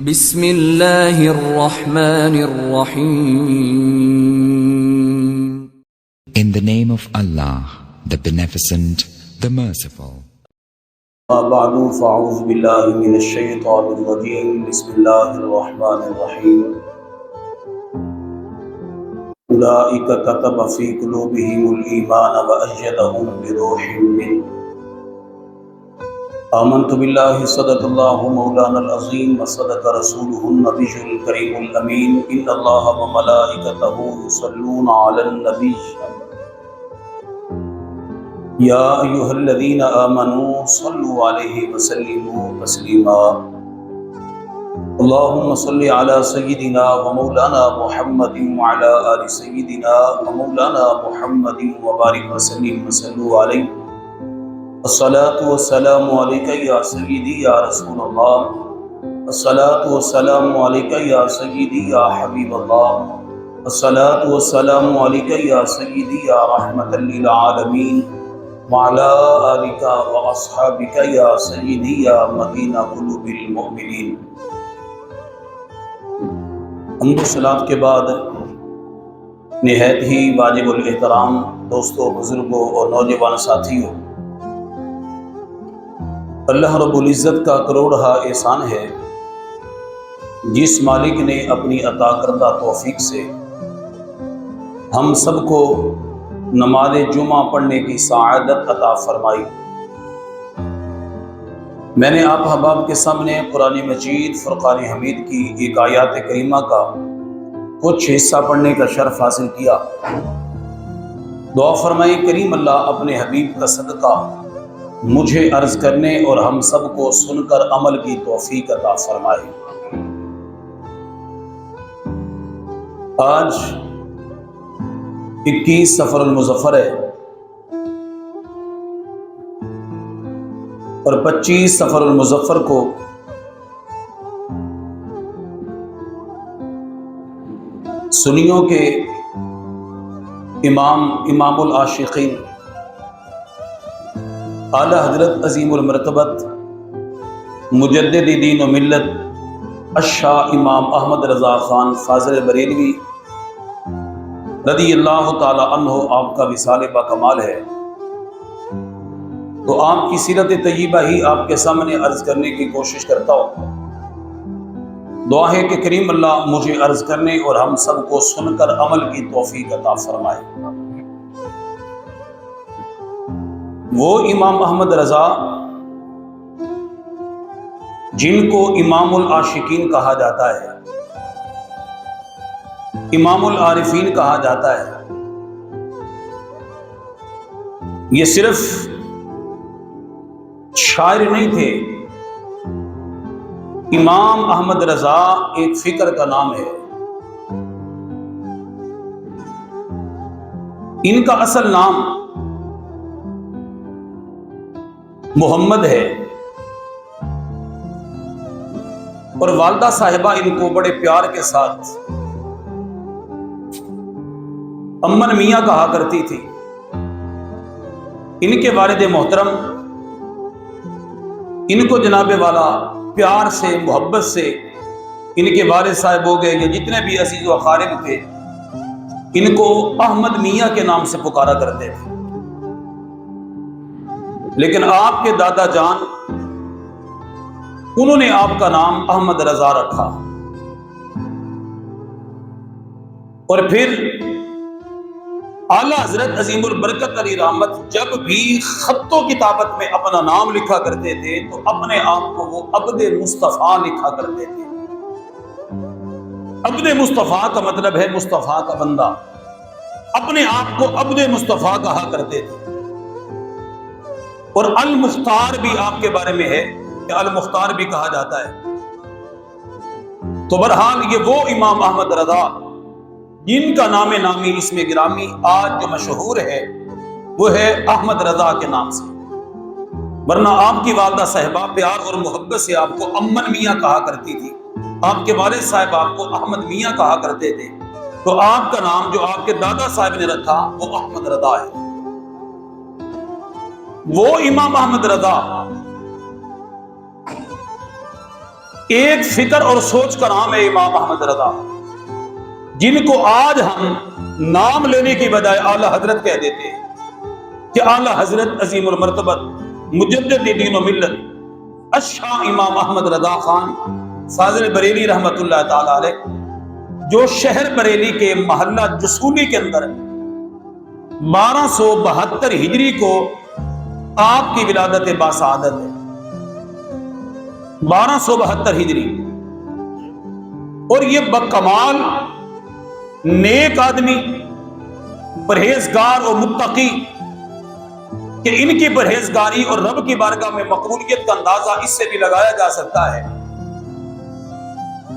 بسم اللہ الرحمن الرحیم. In the name of Allah, the Beneficent, the Merciful. بعد فاعوذ باللہ من الشیطان الرجیم بسم اللہ الرحمن الرحیم اولئک کتب فی قلوبہم الایمان وأیدہم بروح منہ آمنت باللہ صدق اللہ مولانا العظیم وصدق رسولہ النبی الکریم الامین ان اللہ وملائکتہ یصلون علی النبی یا ایہا الذین آمنوا صلوا علیہ وسلموا تسلیما اللہم صل علی سیدنا ومولانا محمد وعلی آل سیدنا ومولانا محمد وبارک وسلم وصلوا علیہ الصلاة والسلام علیک یا سیدی یا رسول اللہ الصلاة والسلام علیک یا سیدی یا حبیب اللہ الصلاة والسلام علیک یا سیدی یا رحمت للعالمین وعلى آلك وأصحابك يا سيدي يا مدين قلوب المؤمنين. حمد و صلات کے بعد نہایت ہی واجب الاحترام دوستوں، بزرگوں اور نوجوان ساتھیوں، اللہ رب العزت کا کروڑہا احسان ہے جس مالک نے اپنی عطا کردہ توفیق سے ہم سب کو نماز جمعہ پڑھنے کی سعادت عطا فرمائی. میں نے آپ احباب کے سامنے قرآن مجید فرقان حمید کی ایک آیات کریمہ کا کچھ حصہ پڑھنے کا شرف حاصل کیا. دعا فرمائی کریم اللہ اپنے حبیب کا صدقہ مجھے عرض کرنے اور ہم سب کو سن کر عمل کی توفیق عطا فرمائے. آج 21 سفر المظفر ہے اور 25 سفر المظفر کو سنیوں کے امام العاشقین اعلی حضرت عظیم المرتبت مجدد دین و ملت الشاہ امام احمد رضا خان فاضل بریلوی رضی اللہ تعالی عنہ آپ کا وصال با کمال ہے، تو آپ کی سیرت طیبہ ہی آپ کے سامنے عرض کرنے کی کوشش کرتا ہوں. دعا ہے کہ کریم اللہ مجھے عرض کرنے اور ہم سب کو سن کر عمل کی توفیق عطا فرمائے. وہ امام احمد رضا جن کو امام العاشقین کہا جاتا ہے، امام العارفین کہا جاتا ہے، یہ صرف شاعر نہیں تھے. امام احمد رضا ایک فکر کا نام ہے. ان کا اصل نام محمد ہے اور والدہ صاحبہ ان کو بڑے پیار کے ساتھ امن میاں کہا کرتی تھی. ان کے والد محترم ان کو جناب والا پیار سے محبت سے ان کے والد صاحب ہو گئے، یہ جتنے بھی عزیز و اقارب تھے ان کو احمد میاں کے نام سے پکارا کرتے تھے. لیکن آپ کے دادا جان انہوں نے آپ کا نام احمد رضا رکھا، اور پھر اعلیٰ حضرت عظیم البرکت علی رحمت جب بھی خط و کتابت میں اپنا نام لکھا کرتے تھے تو اپنے آپ کو وہ عبد مصطفیٰ لکھا کرتے تھے. عبد مصطفیٰ کا مطلب ہے مصطفیٰ کا بندہ. اپنے آپ کو عبد مصطفیٰ کہا کرتے تھے. اور المختار بھی آپ کے بارے میں ہے کہ المختار بھی کہا جاتا ہے. تو بہرحال یہ وہ امام احمد رضا جن کا نام نامی اسم گرامی آج جو مشہور ہے وہ ہے احمد رضا کے نام سے. ورنہ آپ کی والدہ صاحبہ پیار اور محبت سے آپ کو امن میاں کہا کرتی تھی، آپ کے والد صاحب آپ کو احمد میاں کہا کرتے تھے، تو آپ کا نام جو آپ کے دادا صاحب نے رکھا وہ احمد رضا ہے. وہ امام احمد رضا ایک فکر اور سوچ کا نام ہے امام احمد رضا، جن کو آج ہم نام لینے کی بجائے اعلی حضرت کہہ دیتے ہیں کہ اعلی حضرت عظیم المرتبت مجدد دین و ملت اشاہ امام احمد رضا خان فاضل بریلی رحمت اللہ تعالی علیہ، جو شہر بریلی کے محلہ جسولی کے اندر 1272 ہجری کو آپ کی ولادت باسعادت ہے، 1272 ہجری، اور یہ بکمال نیک آدمی، پرہیزگار اور متقی، کہ ان کی پرہیزگاری اور رب کی بارگاہ میں مقبولیت کا اندازہ اس سے بھی لگایا جا سکتا ہے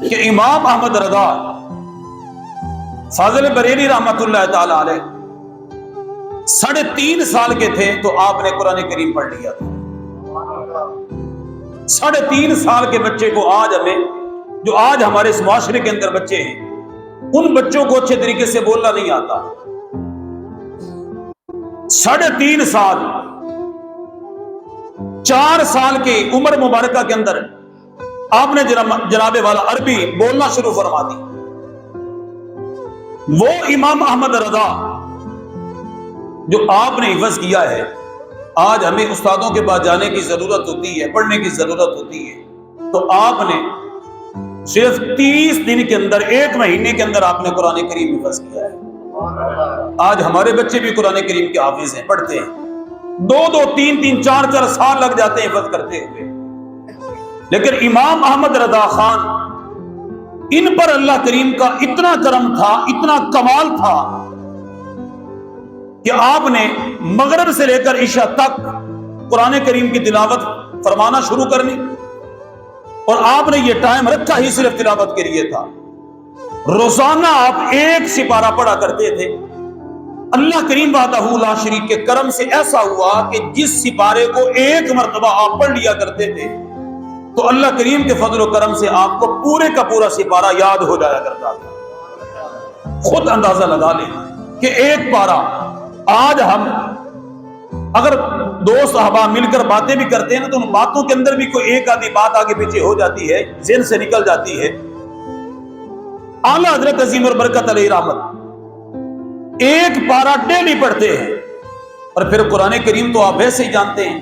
کہ امام احمد رضا فاضل بریلی رحمت اللہ تعالی علیہ 3.5 سال کے تھے تو آپ نے قرآن کریم پڑھ لیا تھا۔ 3.5 سال کے بچے کو آج ہمیں، جو آج ہمارے اس معاشرے کے اندر بچے ہیں، ان بچوں کو اچھے طریقے سے بولنا نہیں آتا۔ 3.5 سال، 4 سال کی عمر مبارکہ کے اندر آپ نے جناب والا عربی بولنا شروع فرما دی۔ وہ امام احمد رضا جو آپ نے حفظ کیا ہے، آج ہمیں استادوں کے پاس جانے کی ضرورت ہوتی ہے، پڑھنے کی ضرورت ہوتی ہے، تو آپ نے صرف 30 دن کے اندر، 1 مہینے کے اندر آپ نے قرآن کریم حفظ کیا ہے۔ آج ہمارے بچے بھی قرآن کریم کے حافظ ہیں، پڑھتے ہیں، 2 3 4 سال لگ جاتے ہیں حفظ کرتے ہوئے، لیکن امام احمد رضا خان، ان پر اللہ کریم کا اتنا کرم تھا، اتنا کمال تھا کہ آپ نے مغرب سے لے کر عشاء تک قرآن کریم کی تلاوت فرمانا شروع کرنی، اور آپ نے یہ ٹائم رکھا ہی صرف تلاوت کے لیے تھا۔ روزانہ آپ 1 سپارہ پڑھا کرتے تھے۔ اللہ کریم وحدہ لا شریک کے کرم سے ایسا ہوا کہ جس سپارے کو 1 مرتبہ آپ پڑھ لیا کرتے تھے تو اللہ کریم کے فضل و کرم سے آپ کو پورے کا پورا سپارہ یاد ہو جایا کرتا تھا۔ خود اندازہ لگا لیں کہ 1 پارہ، آج ہم اگر 2 صحابہ مل کر باتیں بھی کرتے ہیں نا، تو ان باتوں کے اندر بھی کوئی 1 آدھی بات آگے پیچھے ہو جاتی ہے، ذہن سے نکل جاتی ہے۔ اعلیٰ حضرت عظیم البرکت علیہ رحمت 1 پارہ ڈیلی پڑھتے ہیں، اور پھر قرآن کریم تو آپ ویسے ہی جانتے ہیں،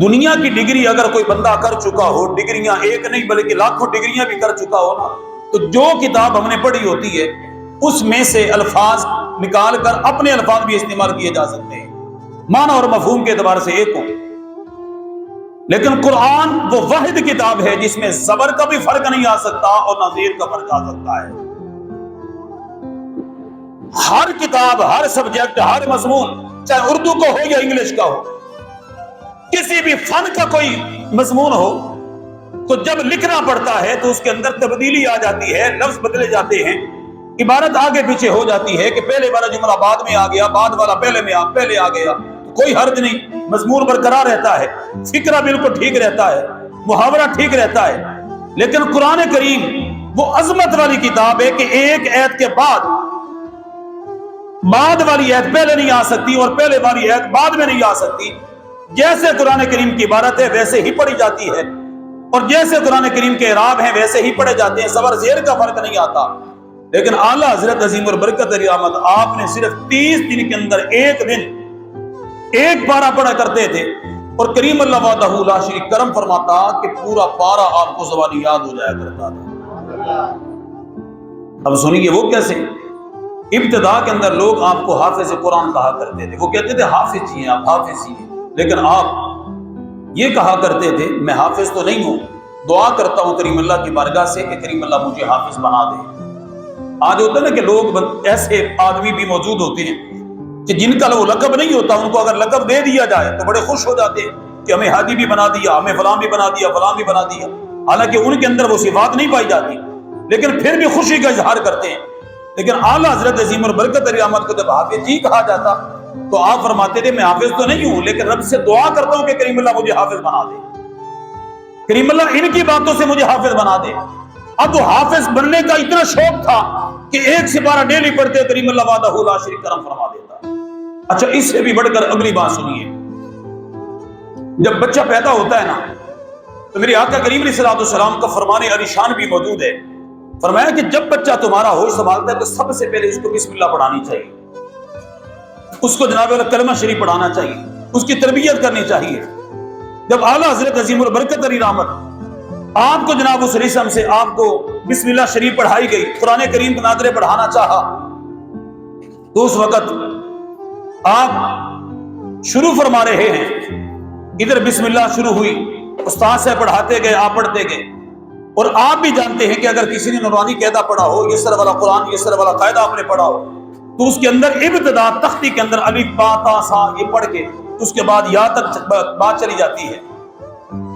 دنیا کی ڈگری اگر کوئی بندہ کر چکا ہو، ڈگریاں 1 نہیں بلکہ لاکھوں ڈگریاں بھی کر چکا ہو نا، تو جو کتاب ہم نے پڑھی ہوتی ہے اس میں سے الفاظ نکال کر اپنے الفاظ بھی استعمال کیے جا سکتے ہیں، معنی اور مفہوم کے اعتبار سے ایک ہو، لیکن قرآن وہ واحد کتاب ہے جس میں زبر کا بھی فرق نہیں آ سکتا اور نہ زیر کا فرق آ سکتا ہے۔ ہر کتاب، ہر سبجیکٹ، ہر مضمون، چاہے اردو کا ہو یا انگلش کا ہو، کسی بھی فن کا کوئی مضمون ہو، تو جب لکھنا پڑتا ہے تو اس کے اندر تبدیلی آ جاتی ہے، لفظ بدلے جاتے ہیں، عبارت آگے پیچھے ہو جاتی ہے کہ پہلے والا جملہ بعد میں آ گیا، بعد والا پہلے آ گیا، کوئی حرج نہیں، مضمون برقرار رہتا ہے، فکرہ بالکل ٹھیک رہتا ہے، محاورہ ٹھیک رہتا ہے۔ لیکن قرآن کریم وہ عظمت والی کتاب ہے کہ 1 آیت کے بعد والی آیت پہلے نہیں آ سکتی اور پہلے والی آیت بعد میں نہیں آ سکتی۔ جیسے قرآن کریم کی عبارت ہے ویسے ہی پڑھی جاتی ہے، اور جیسے قرآن کریم کے اعراب ہیں ویسے ہی پڑھے جاتے ہیں، زبر زیر کا فرق نہیں آتا۔ لیکن اعلیٰ حضرت عظیم البرکت علیہ رحمت، آپ نے صرف 30 دن کے اندر 1 دن 1 پارہ پڑھا کرتے تھے، اور کریم اللہ وحدہ لا شریک کرم فرماتا کہ پورا پارہ آپ کو زبانی یاد ہو جایا کرتا تھا۔ اب سنیے وہ کیسے؟ ابتدا کے اندر لوگ آپ کو حافظ قرآن کہا کرتے تھے، وہ کہتے تھے حافظ جی ہیں آپ، حافظ جی ہیں، لیکن آپ یہ کہا کرتے تھے میں حافظ تو نہیں ہوں، دعا کرتا ہوں کریم اللہ کی بارگاہ سے کہ کریم اللہ مجھے حافظ بنا دے۔ آج ہوتا ہے نا کہ لوگ ایسے آدمی بھی موجود ہوتے ہیں کہ جن کا وہ لقب نہیں ہوتا، ان کو اگر لقب دے دیا جائے تو بڑے خوش ہو جاتے ہیں کہ ہمیں ہادی بھی بنا دیا، ہمیں فلاں بھی بنا دیا، فلاں بھی بنا دیا، حالانکہ ان کے اندر وہ صفات نہیں پائی جاتی، لیکن پھر بھی خوشی کا اظہار کرتے ہیں۔ لیکن اعلیٰ حضرت عظیم البرکت علیہ رحمت کو جب حافظ جی کہا جاتا تو آپ فرماتے تھے میں حافظ تو نہیں ہوں، لیکن رب سے دعا کرتا ہوں کہ کریم اللہ مجھے حافظ بنا دے، کریم اللہ ان کی باتوں سے مجھے حافظ بنا دے۔ اب وہ حافظ بننے کا اتنا شوق تھا کہ 1 سپارہ ڈیلی پڑھتے، کریم اللہ وحدہ لا شریک کرم فرما دیتا۔ اچھا، اس سے بھی بڑھ کر اگلی بات سنیے، جب بچہ پیدا ہوتا ہے نا تو میرے آقا کریم علیہ الصلوۃ والسلام کا فرمان علی شان بھی موجود ہے. فرمایا کہ جب بچہ تمہارا ہوش سنبھالتا ہے تو سب سے پہلے اس کو بسم اللہ پڑھانی چاہیے, اس کو جناب کلمہ شریف پڑھانا چاہیے, اس کی تربیت کرنی چاہیے. جب اعلیٰ حضرت عظیم البرکت علی رحمت آپ کو جناب اس رسم سے آپ کو بسم اللہ شریف پڑھائی گئی, قرآن کریم کے ناظرے پڑھانا چاہا, تو اس وقت آپ شروع فرما رہے ہیں, ادھر بسم اللہ شروع ہوئی, استاد سے پڑھاتے گئے, آپ پڑھتے گئے. اور آپ بھی جانتے ہیں کہ اگر کسی نے نورانی قاعدہ پڑھا ہو, یسر والا قرآن یسر والا قاعدہ آپ نے پڑھا ہو, تو اس کے اندر ابتدا تختی کے اندر الف با تا سا یہ پڑھ کے اس کے بعد یا تک بات چلی جاتی ہے.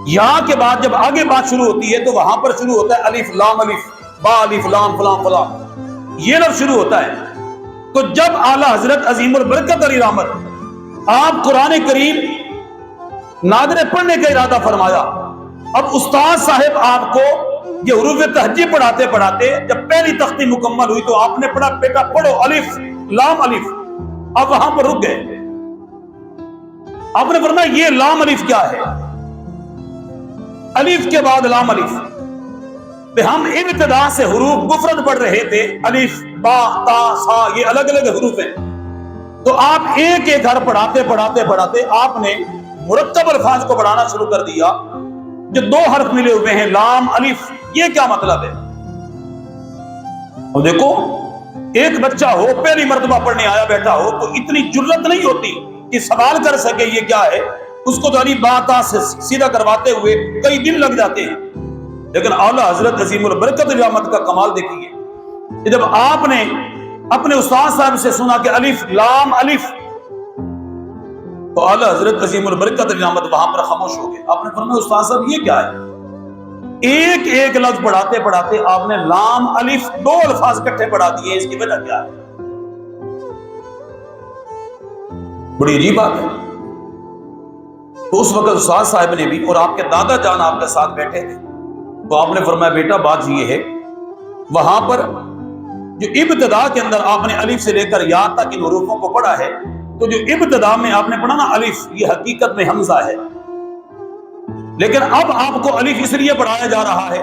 یا کے بعد جب آگے بات شروع ہوتی ہے تو وہاں پر شروع ہوتا ہے الف لام الف با الف لام فلان فلان, یہ لفظ شروع ہوتا ہے. تو جب اعلیٰ حضرت عظیم البرکت علی رحمت آپ قرآن کریم ناظرے پڑھنے کا ارادہ فرمایا, اب استاد صاحب آپ کو یہ حروف تہجی پڑھاتے پڑھاتے جب پہلی تختی مکمل ہوئی تو آپ نے پڑھا بیٹا پڑھو الف لام الف. اب وہاں پر رک گئے, آپ نے فرمایا یہ لام الف کیا ہے, الف کے بعد لام الف. ہم ابتدا سے حروف مفرد پڑھ رہے تھے, الف با تا سا یہ الگ الگ حروف ہیں, تو آپ ایک ایک حرف پڑھاتے پڑھاتے پڑھاتے آپ نے مرتب الفاظ کو پڑھانا شروع کر دیا. جو دو حرف ملے ہوئے ہیں لام الف, یہ کیا مطلب ہے؟ اور دیکھو ایک بچہ ہو پہلی مرتبہ پڑھنے آیا بیٹھا ہو تو اتنی جرت نہیں ہوتی کہ سوال کر سکے یہ کیا ہے, اس کو تو علی باتا سے سیدھا کرواتے ہوئے کئی دن لگ جاتے ہیں. لیکن اعلیٰ حضرت عظیم البرکت رحمت کا کمال دیکھیے کہ جب آپ نے اپنے استاد صاحب سے سنا کہ الف لام الف, تو اعلیٰ حضرت عظیم البرکت رحمت وہاں پر خاموش ہو گئے. آپ نے فرمایا استاد صاحب یہ کیا ہے؟ ایک ایک لفظ پڑھاتے پڑھاتے آپ نے لام الف دو الفاظ کٹھے پڑھا دیے, اس کی وجہ کیا ہے؟ بڑی عجیب بات ہے. تو اس وقت استاد صاحب نے بھی اور آپ کے دادا جان آپ کے ساتھ بیٹھے تھے, تو آپ نے فرمایا بیٹا بات یہ ہے, وہاں پر جو ابتدا کے اندر آپ نے الف سے لے کر یا تک ان حروفوں کو پڑھا ہے, تو جو ابتدا میں آپ نے پڑھا نا الف, یہ حقیقت میں حمزہ ہے. لیکن اب آپ کو الف اس لیے پڑھایا جا رہا ہے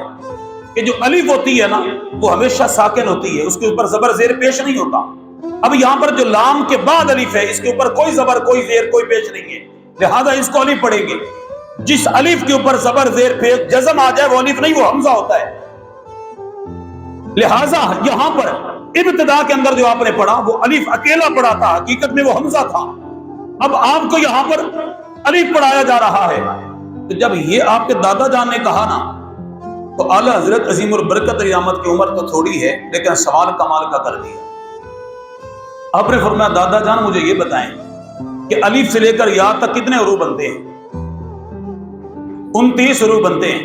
کہ جو الف ہوتی ہے نا وہ ہمیشہ ساکن ہوتی ہے, اس کے اوپر زبر زیر پیش نہیں ہوتا. اب یہاں پر جو لام کے بعد الف ہے اس کے اوپر کوئی زبر کوئی زیر کوئی پیش نہیں ہے, لہذا اس کو الف پڑھیں گے. جس الف کے اوپر زبر زیر پیش جزم آ جائے وہ الف نہیں, وہ حمزہ ہوتا ہے. لہذا یہاں پر ابتدا کے اندر جو آپ نے پڑھا وہ الف اکیلا پڑھا تھا, حقیقت میں وہ حمزہ تھا. اب آپ کو یہاں پر الف پڑھایا جا رہا ہے. تو جب یہ آپ کے دادا جان نے کہا نا, تو اعلیٰ حضرت عظیم البرکت رحمت کی عمر تو تھوڑی ہے لیکن سوال کمال کا کر دیا. آپ نے فرمایا دادا جان مجھے یہ بتائیں کہ الف سے لے کر یا تک کتنے حروف بنتے ہیں؟ 29 حروف بنتے ہیں.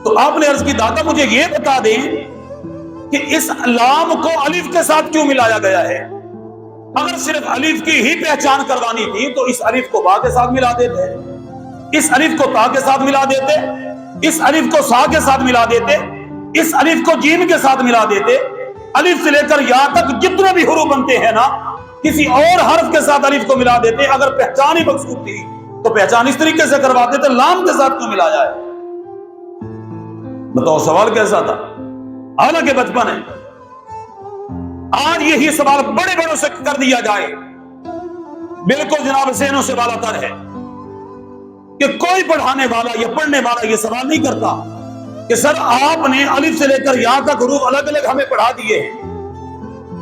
تو آپ نے عرض کی دادا مجھے یہ بتا دیں کہ اس لام کو الف کے ساتھ کیوں ملایا گیا ہے؟ اگر صرف الف کی ہی پہچان کروانی تھی تو اس الف کو با کے ساتھ ملا دیتے, اس الف کو تا کے ساتھ ملا دیتے, اس الف کو سا کے ساتھ ملا دیتے, اس الف کو جیم کے ساتھ ملا دیتے. الف سے لے کر یا تک جتنے بھی حروف بنتے ہیں نا کسی اور حرف کے ساتھ الف کو ملا دیتے. اگر پہچان ہی مقصود تھی تو پہچان اس طریقے سے کروا دیتے, لام کے ساتھ کیوں ملایا ہے؟ بتاؤ سوال کیسا تھا؟ حالانکہ بچپن ہے. آج یہی سوال بڑے بڑوں سے کر دیا جائے, بالکل جناب ذہنوں سے بالا تر ہے کہ کوئی پڑھانے والا یا پڑھنے والا یہ سوال نہیں کرتا کہ سر آپ نے الف سے لے کر یا تک حروف الگ الگ ہمیں پڑھا دیے ہیں,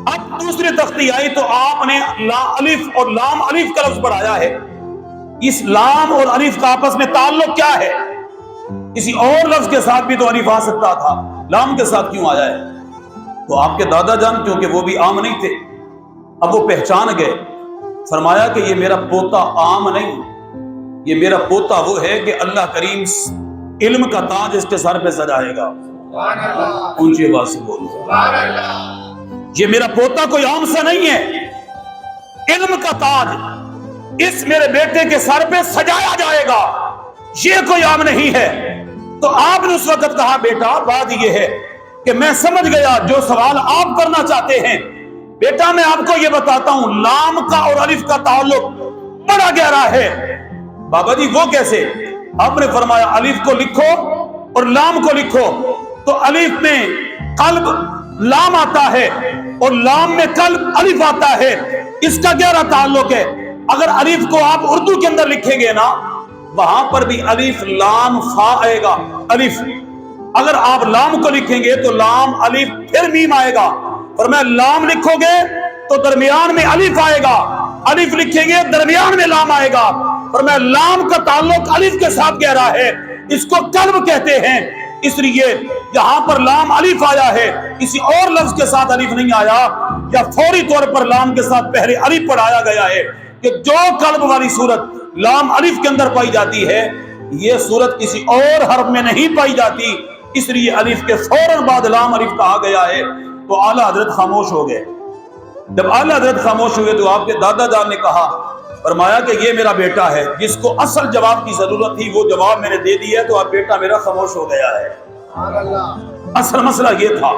اب دوسری تختی آئی تو آپ نے الف اور لام الف کا لفظ پڑھایا ہے. اس لام اور الف کا آپس میں تعلق کیا ہے؟ کسی اور لفظ کے ساتھ بھی تو الف آ سکتا تھا, لام کے ساتھ کیوں آیا ہے؟ تو آپ کے دادا جان کیونکہ وہ بھی عام نہیں تھے, اب وہ پہچان گئے. فرمایا کہ یہ میرا پوتا عام نہیں, یہ میرا پوتا وہ ہے کہ اللہ کریم علم کا تاج اس کے سر پہ سجائے گا. اونچی آواز سے بولو, یہ میرا پوتا کوئی عام سا نہیں ہے, علم کا تاج اس میرے بیٹے کے سر پہ سجایا جائے گا, یہ کوئی عام نہیں ہے. تو آپ نے اس وقت کہا بیٹا بات یہ ہے کہ میں سمجھ گیا جو سوال آپ کرنا چاہتے ہیں. بیٹا میں آپ کو یہ بتاتا ہوں لام کا اور الف کا تعلق بڑا گہرا ہے. بابا جی وہ کیسے؟ آپ نے فرمایا الف کو لکھو اور لام کو لکھو، تو الف میں قلب لام آتا ہے اور لام میں قلب الف آتا ہے، اس کا گہرا تعلق ہے۔ اگر الف کو آپ اردو کے اندر لکھیں گے نا، وہاں پر بھی الف لام فا آئے گا، الف۔ اگر آپ لام کو لکھیں گے تو لام الف پھر میم آئے گا، اور میں لام لکھو گے تو درمیان میں الف آئے گا، الف لکھیں گے درمیان میں لام آئے گا، اور میں لام کا تعلق الف کے ساتھ گہرا ہے، اس کو قلب کہتے ہیں۔ اس لیے یہاں پر لام الف آیا ہے، کسی اور لفظ کے ساتھ الف نہیں آیا، یا فوری طور پر لام کے ساتھ پہلے الف پڑھایا گیا ہے کہ جو قلب والی صورت لام الف کے اندر پائی جاتی ہے، یہ صورت کسی اور حرف میں نہیں پائی جاتی، اس لیے الف کے فوراً بعد لام الف کہا گیا ہے۔ تو اعلیٰ حضرت خاموش ہو گئے۔ جب اعلیٰ حضرت خاموش ہوئے تو آپ کے دادا جان نے کہا، فرمایا کہ یہ میرا بیٹا ہے، جس کو اصل جواب کی ضرورت تھی وہ جواب میں نے دے دیا ہے، تو اب بیٹا میرا خاموش ہو گیا ہے۔ اصل مسئلہ یہ تھا،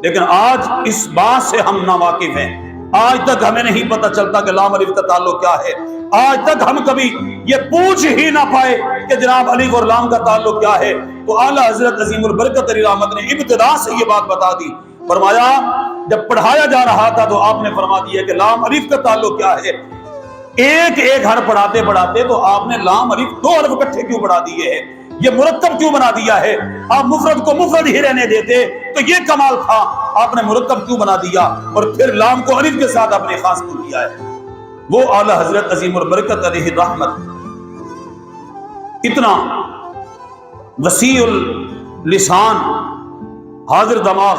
لیکن آج اس بات سے ہم ناواقف ہیں۔ آج تک ہمیں نہیں پتہ چلتا کہ لام الف کا تعلق کیا ہے، آج تک ہم کبھی یہ پوچھ ہی نہ پائے کہ جناب الف اور لام کا تعلق کیا ہے۔ تو اعلیٰ حضرت عظیم البرکت علی رحمت نے ابتدا سے یہ بات بتا دی۔ فرمایا جب پڑھایا جا رہا تھا تو آپ نے فرما دیا کہ لام الف کا تعلق کیا ہے۔ ایک ایک حرف پڑھاتے پڑھاتے تو آپ نے لام الف دو حرف اکٹھے کیوں پڑھا دیے ہیں، یہ مرکب کیوں بنا دیا ہے؟ آپ مفرد کو مفرد ہی رہنے دیتے تو یہ کمال تھا، آپ نے مرکب کیوں بنا دیا اور پھر لام کو الف کے ساتھ آپ نے خاص کیوں کیا ہے؟ وہ اعلیٰ حضرت عظیم البرکت علیہ رحمت اتنا وسیع اللسان، حاضر دماغ،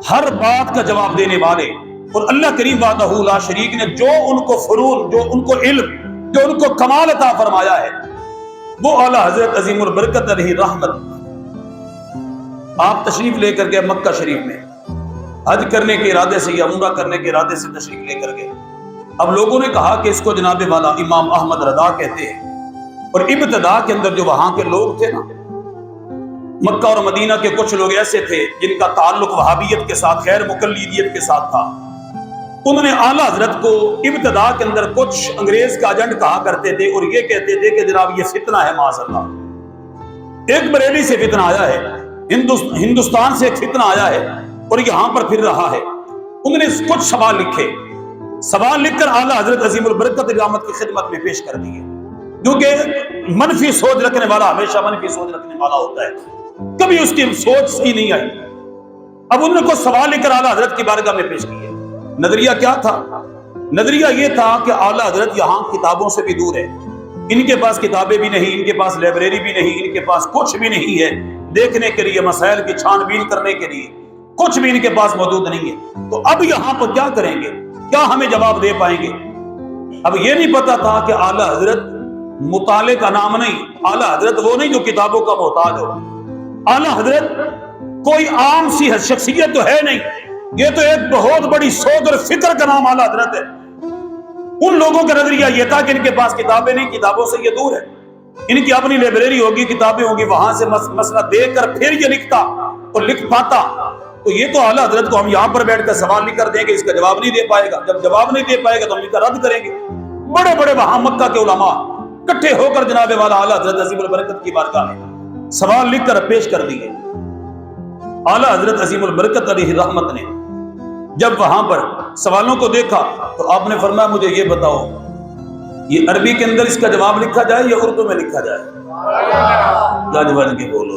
ہر بات کا جواب دینے والے، اور اللہ کریم وحدہ لا شریک نے جو ان کو فنون، جو ان کو علم، جو ان کو کمال عطا فرمایا ہے، وہ اعلیٰ حضرت عظیم البرکت علیہ رحمت آپ تشریف لے کر گئے مکہ شریف میں، حج کرنے کے ارادے سے یا عمرہ کرنے کے ارادے سے تشریف لے کر گئے۔ اب لوگوں نے کہا کہ اس کو جناب والا امام احمد رضا کہتے ہیں، اور ابتدا کے اندر جو وہاں کے لوگ تھے نا، مکہ اور مدینہ کے کچھ لوگ ایسے تھے جن کا تعلق وہابیت کے ساتھ، غیر مقلدیت کے ساتھ تھا، انہوں نے اعلیٰ حضرت کو ابتدا کے اندر کچھ انگریز کا ایجنٹ کہا کرتے تھے، اور یہ کہتے تھے کہ جناب یہ فتنہ ہے معاذ اللہ، ایک بریلی سے فتنہ آیا ہے، ہندوستان سے ایک فتنہ آیا ہے اور یہاں پر پھر رہا ہے۔ انہوں نے کچھ سوال لکھے، سوال لکھ کر اعلیٰ حضرت عظیم البرکت رحمت کی خدمت میں پیش کر دیے، کیونکہ منفی سوچ رکھنے والا ہمیشہ منفی سوچ رکھنے والا ہوتا ہے، کبھی اس کی سوچ صحیح نہیں آئی۔ اب انہوں نے کچھ سوال لے کر اعلیٰ حضرت کی بارگاہ میں پیش کیے۔ نظریہ کیا تھا؟ نظریہ یہ تھا کہ اعلیٰ حضرت یہاں کتابوں سے بھی دور ہے، ان کے پاس کتابیں بھی نہیں، ان کے پاس لائبریری بھی نہیں، ان کے پاس کچھ بھی نہیں ہے دیکھنے کے لیے، مسائل کی چھان بین کرنے کے لیے کچھ بھی ان کے پاس موجود نہیں ہے۔ تو اب یہاں پر کیا کریں گے، کیا ہمیں جواب دے پائیں گے؟ اب یہ نہیں پتا تھا کہ اعلیٰ حضرت مطالعے کا نام نہیں، اعلیٰ حضرت وہ نہیں جو کتابوں کا محتاج ہو، اعلیٰ حضرت کوئی عام سی شخصیت تو ہے نہیں، یہ تو ایک بہت بڑی سوچ اور فکر کا نام اعلیٰ حضرت ہے۔ ان لوگوں کا نظریہ یہ تھا کہ ان کے پاس کتابیں نہیں، کتابوں سے یہ دور ہے، ان کی اپنی لائبریری ہوگی، کتابیں ہوگی، وہاں سے مسئلہ دیکھ کر پھر یہ لکھتا اور لکھ پاتا۔ تو یہ تو اعلیٰ حضرت کو ہم یہاں پر بیٹھ کر سوال نہیں کر دیں گے، اس کا جواب نہیں دے پائے گا، جب جواب نہیں دے پائے گا تو ہم اس کا رد کریں گے۔ بڑے بڑے وہاں مکہ کے علماء اکٹھے ہو کر جناب والا اعلیٰ حضرت عظیم البرکت کی بارگاہ میں سوال لکھ کر پیش کر دیے۔ اعلیٰ حضرت عظیم البرکت علیہ رحمت نے جب وہاں پر سوالوں کو دیکھا تو آپ نے فرمایا مجھے یہ بتاؤ، یہ عربی کے اندر اس کا جواب لکھا جائے یا اردو میں لکھا جائے؟ بولو،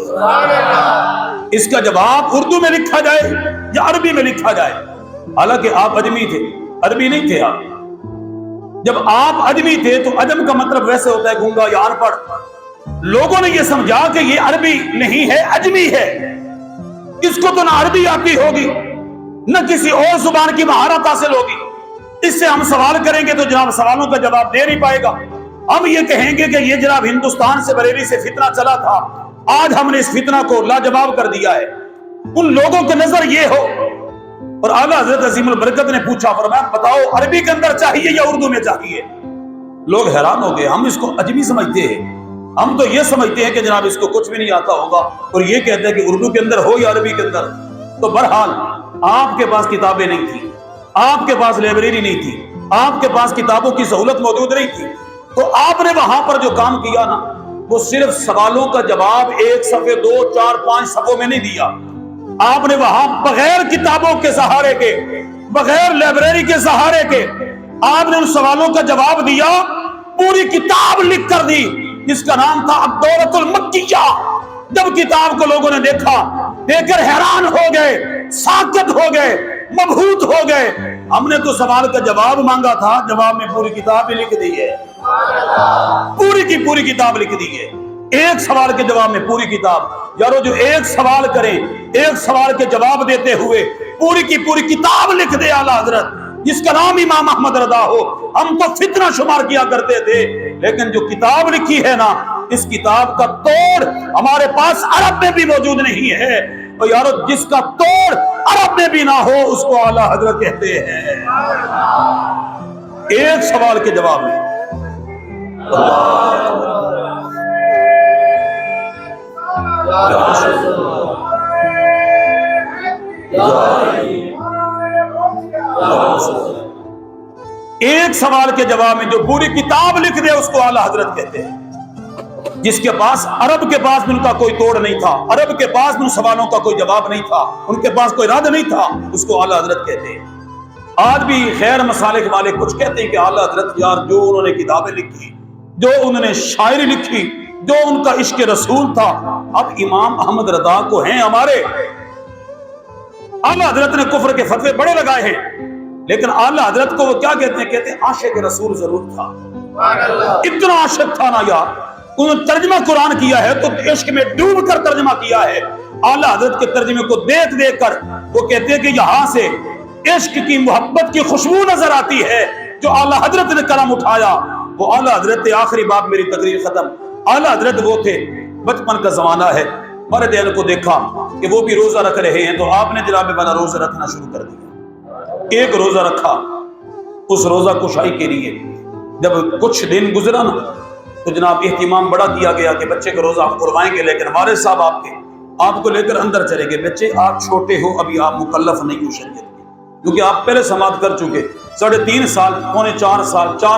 اس کا جواب اردو میں لکھا جائے یا عربی میں لکھا جائے؟ حالانکہ آپ اجمی تھے، عربی نہیں تھے آپ۔ جب آپ اجمی تھے تو عجم کا مطلب ویسے ہوتا ہے گونگا یا ان پڑھ۔ لوگوں نے یہ سمجھا کہ یہ عربی نہیں ہے، اجمی ہے، اس کو تو نہ عربی آتی ہوگی نہ کسی اور زبان کی مہارت حاصل ہوگی، اس سے ہم سوال کریں گے تو جناب سوالوں کا جواب دے نہیں پائے گا۔ ہم یہ کہیں گے کہ یہ جناب ہندوستان سے بریلی سے فتنہ چلا تھا، آج ہم نے اس فتنہ کو لاجواب کر دیا ہے۔ ان لوگوں کے نظر یہ ہو، اور اعلیٰ حضرت عظیم البرکت نے پوچھا، فرمایا بتاؤ عربی کے اندر چاہیے یا اردو میں چاہیے؟ لوگ حیران ہو گئے، ہم اس کو اجمی سمجھتے ہیں، ہم تو یہ سمجھتے ہیں کہ جناب اس کو کچھ بھی نہیں آتا ہوگا، اور یہ کہتے ہیں کہ اردو کے اندر ہو یا عربی کے اندر۔ تو بہرحال آپ کے پاس کتابیں نہیں تھی، آپ کے پاس لائبریری نہیں تھی، آپ کے پاس کتابوں کی سہولت موجود نہیں تھی، تو آپ نے وہاں پر جو کام کیا نا، وہ صرف سوالوں کا جواب 1 صفحے 2 4 5 صفحوں میں نہیں دیا. آپ نے وہاں بغیر کتابوں کے سہارے کے، بغیر لائبریری کے سہارے کے آپ نے ان سوالوں کا جواب دیا. پوری کتاب لکھ کر دی جس کا نام تھا الدورۃ المکیہ. جب کتاب کو لوگوں نے دیکھا، دیکھ کر حیران ہو گئے، ساکت ہو گئے، مبہوت ہو گئے. ہم نے تو سوال کا جواب مانگا تھا، جواب میں پوری کتاب ہی لکھ دی ہے. پوری کی پوری کتاب لکھ دی ہے. ایک سوال کے جواب میں پوری کتاب. یارو جو ایک سوال کرے، ایک سوال کے جواب دیتے ہوئے پوری کی پوری کتاب لکھ دے اعلیٰ حضرت، جس کا نام امام احمد رضا ہو. ہم تو فتنہ شمار کیا کرتے تھے، لیکن جو کتاب لکھی ہے نا، اس کتاب کا توڑ ہمارے پاس عرب میں بھی موجود نہیں ہے. اور یارو جس کا توڑ عرب میں بھی نہ ہو اس کو اعلیٰ حضرت کہتے ہیں. ایک سوال کے جواب میں ایک سوال کے جواب میں جو پوری کتاب لکھ دے اس کو اعلیٰ حضرت کہتے ہیں. جس کے پاس عرب کے پاس ان کا کوئی توڑ نہیں تھا، عرب کے پاس ان سوالوں کا کوئی جواب نہیں تھا، ان کے پاس کوئی رد نہیں تھا، اس کو اعلیٰ حضرت کہتے ہیں. آج بھی خیر مسالک والے کچھ کہتے ہیں کہ اعلیٰ حضرت یار جو انہوں نے کتابیں لکھی، جو انہوں نے شاعری لکھی، جو ان کا عشق رسول تھا، اب امام احمد رضا کو ہیں ہمارے. اعلیٰ حضرت نے کفر کے فتوے بڑے لگائے ہیں، لیکن اعلیٰ حضرت کو وہ کیا کہتے ہیں؟ کہتے ہیں عاشق رسول ضرور تھا. اتنا عاشق تھا نا یار. انہوں نے ترجمہ قرآن کیا ہے تو عشق میں ڈوب کر ترجمہ کیا ہے. اعلیٰ حضرت کے ترجمے کو دیکھ دیکھ کر وہ کہتے ہیں کہ یہاں سے عشق کی محبت کی خوشبو نظر آتی ہے. جو اعلیٰ حضرت نے قلم اٹھایا وہ اعلیٰ حضرت. آخری بات میری تقریر ختم. اعلیٰ حضرت وہ تھے، بچپن کا زمانہ ہے، والدین کو دیکھا کہ وہ بھی روزہ رکھ رہے ہیں تو آپ نے جناب والا روزہ رکھنا شروع کر دیا. ایک روزہ رکھا. اس روزہ کشائی کے لیے جب کچھ دن گزرا نا تو جناب اہتمام بڑا کیا گیا کہ بچے کا روزہ آپ کھلوائیں گے، لیکن والد صاحب آپ کو لے کر اندر چلے گئے. بچے آپ چھوٹے ہو، ابھی آپ مکلف نہیں ہو شریعت کے، کیونکہ آپ پہلے سماعت کر چکے. 3.5 سال، پونے 4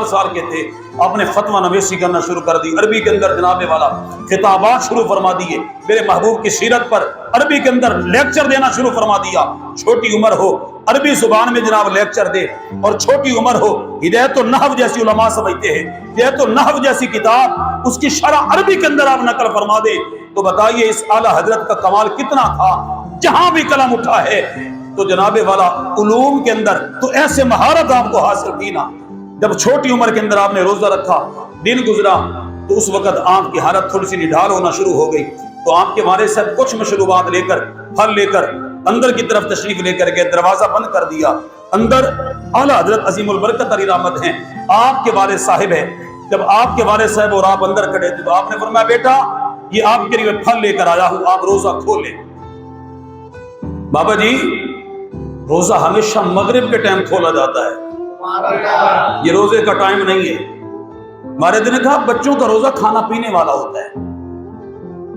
سال کے تھے. آپ نے فتویٰ نویسی کرنا شروع کر دی. عربی کے اندر جناب والا خطابات شروع فرما دیے. میرے محبوب کی سیرت پر عربی کے اندر لیکچر دینا شروع فرما دیا. چھوٹی عمر ہو عربی زبان میں جناب لیکچر دے، اور چھوٹی عمر ہو ہدایت النحو جیسی علماء سمجھتے ہیں، ہدایت النحو جیسی کتاب اس کی شرح عربی کے اندر آپ نقل فرما دے. تو بتائیے اس اعلیٰ حضرت کا کمال کتنا تھا. جہاں بھی قلم اٹھا ہے تو جناب والا علوم کے اندر تو ایسے مہارت آپ کو حاصل کی نا. جب چھوٹی عمر کے اندر آپ نے روزہ رکھا، دن گزرا تو اس وقت آپ کی حالت تھوڑی سی نڈھال ہونا شروع ہو گئی. تو آپ کے والد صاحب کچھ مشروبات لے کر، پھل لے کر اندر کی طرف تشریف لے کر گئے. دروازہ بند کر دیا. اندر اعلیٰ حضرت عظیم البرکت علی رحمت ہیں، آپ کے والد صاحب ہیں. جب آپ کے والد صاحب اور آپ اندر کھڑے تھے تو آپ نے فرمایا بیٹا یہ آپ کے لیے پھل لے کر آیا ہوں، آپ روزہ کھولیں. بابا جی روزہ ہمیشہ مغرب کے ٹائم کھولا جاتا ہے، یہ روزے کا ٹائم نہیں ہے. ہمارے نے کہا بچوں کا روزہ کھانا پینے والا ہوتا ہے،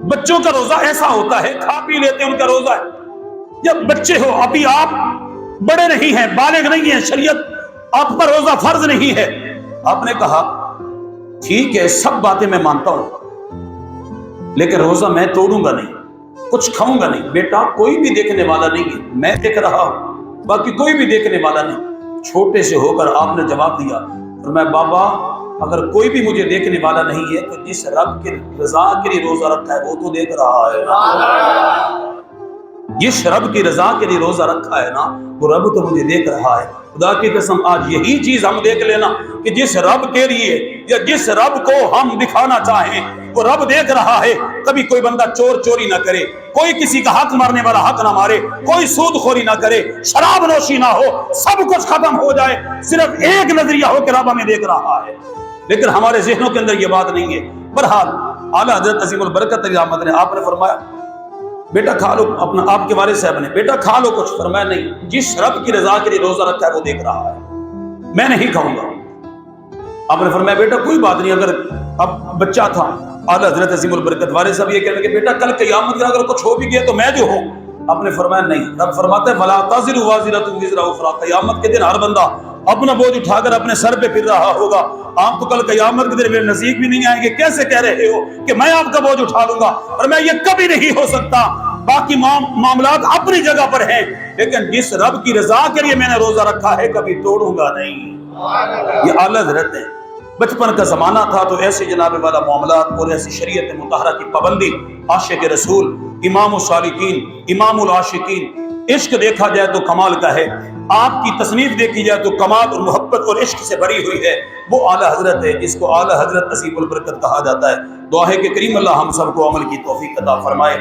بچوں کا روزہ ایسا ہوتا ہے کھا پی لیتے ان کا روزہ ہے. جب بچے ہو، ابھی آپ بڑے نہیں ہیں، بالغ نہیں ہیں، شریعت آپ پر روزہ فرض نہیں ہے. آپ نے کہا ٹھیک ہے سب باتیں میں مانتا ہوں، لیکن روزہ میں توڑوں گا نہیں، کچھ کھاؤں گا نہیں. بیٹا کوئی بھی دیکھنے والا نہیں ہے، میں دیکھ رہا ہوں، باقی کوئی بھی دیکھنے والا نہیں. چھوٹے سے ہو کر آپ نے جواب دیا اور میں بابا اگر کوئی بھی مجھے دیکھنے والا نہیں ہے تو جس رب کی رضا کے لیے روزہ رکھا ہے وہ تو دیکھ رہا ہے نا. جس رب کی رضا کے لیے روزہ رکھا ہے نا وہ رب تو مجھے دیکھ رہا ہے. خدا کی قسم آج یہی چیز ہم دیکھ لینا کہ جس رب کے لیے یا جس رب کو ہم دکھانا چاہیں وہ رب دیکھ رہا ہے. کبھی کوئی بندہ چوری نہ کرے، کوئی کسی کا حق مارنے والا حق نہ مارے، کوئی سود خوری نہ کرے، شراب نوشی نہ ہو، سب کچھ ختم ہو جائے، صرف ایک نظریہ ہو کہ رب ہمیں دیکھ رہا ہے. لیکن ہمارے ذہنوں کے اندر یہ بات نہیں ہے. بہرحال اعلیٰ حضرت عظیم البرکت علی رحمت نے آپ نے فرمایا بیٹا کھا لو. اپنا آپ کے والد صاحب نے بیٹا کھا لو کچھ. فرمایا نہیں، جس رب کی رضا کے لیے روزہ رکھا ہے وہ دیکھ رہا ہے، میں نہیں کھاؤں گا. آپ نے فرمایا بیٹا کوئی بات نہیں. اگر اب بچہ تھا اعلیٰ حضرت عظیم البرکت والد صاحب یہ کہنے کہ بیٹا کل قیامت کے اگر کچھ ہو بھی گیا تو میں جو ہوں. آپ نے فرمایا نہیں. رب فرماتا ہے وَلَا تَزِرُ وَازِرَةٌ وِزْرَ أُخْرَىٰ، قیامت کے دن ہر بندہ اپنا بوجھ اٹھا کر اپنے سر پہ پھر رہا ہوگا. آپ تو کل قیامت کے دن میرے نزدیک بھی نہیں آئیں گے. کیسے کہہ رہے ہو کہ میں آپ کا بوجھ اٹھا لوں گا؟ اور میں یہ کبھی نہیں ہو سکتا. باقی معاملات اپنی جگہ پر ہیں، لیکن جس رب کی رضا کے لیے میں نے روزہ رکھا ہے کبھی توڑوں گا نہیں. یہ اعلیٰ حضرت ہے. بچپن کا زمانہ تھا تو ایسے جناب والا معاملات اور ایسی شریعت مطہرہ کی پابندی. عاشق رسول، امام الصالحین، امام العاشقین. عشق دیکھا جائے تو کمال کا ہے، آپ کی تصنیف دیکھی جائے تو کمال اور محبت اور عشق سے بھری ہوئی ہے. وہ اعلیٰ حضرت ہے جس کو اعلیٰ حضرت عظیم البرکت کہا جاتا ہے. دعا ہے کہ کریم اللہ ہم سب کو عمل کی توفیق عطا فرمائے.